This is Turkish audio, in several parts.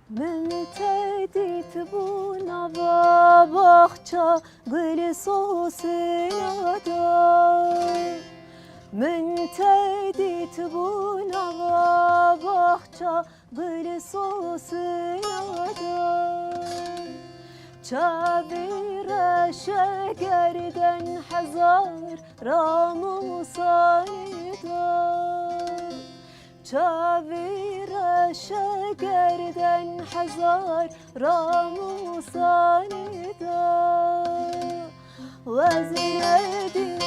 من تديت بونا بابخشا قل صوصنا دار من تديت بونا بابخشا قل صوصنا دار çavir şekerden hazar ramusani dar çavir şekerden hazar ramusani dar وزردين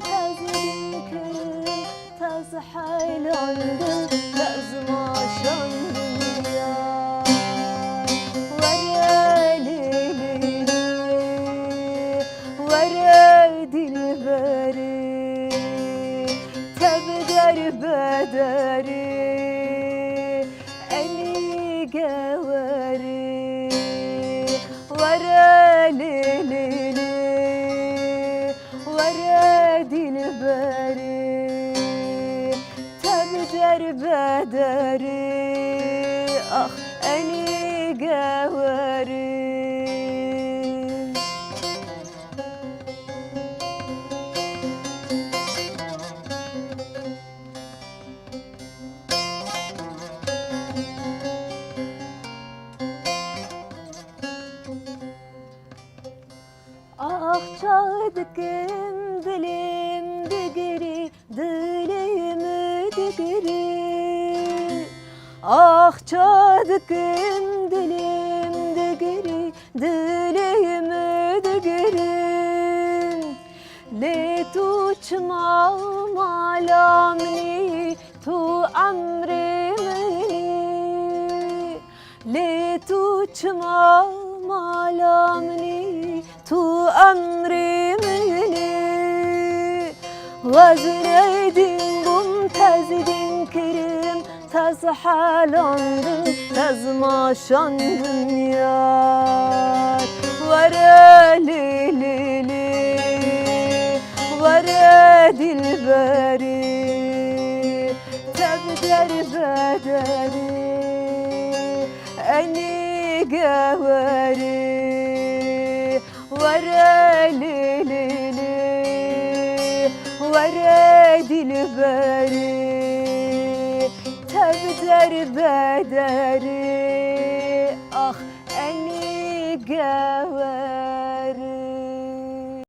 تزكر تزحيلندن لازم شندن يا dilberi tebder bederi eni geveri vere lili vere dilberi tebder bederi ah eni geveri Ah çaldıkım dilim digiri, dilim digiri. Ah çaldıkım dilim digiri, dilim digiri. Le tu çmal malamni, tu amrimni. Le tu çmal malamni. Tu emrimini Vazredin bum tezidin kirim Tez halandın tez maşandın yar Vare lili Vare dilberi Tebder bederi Eni geveri vere lili vere dilberi tebder bederi ah eni geveri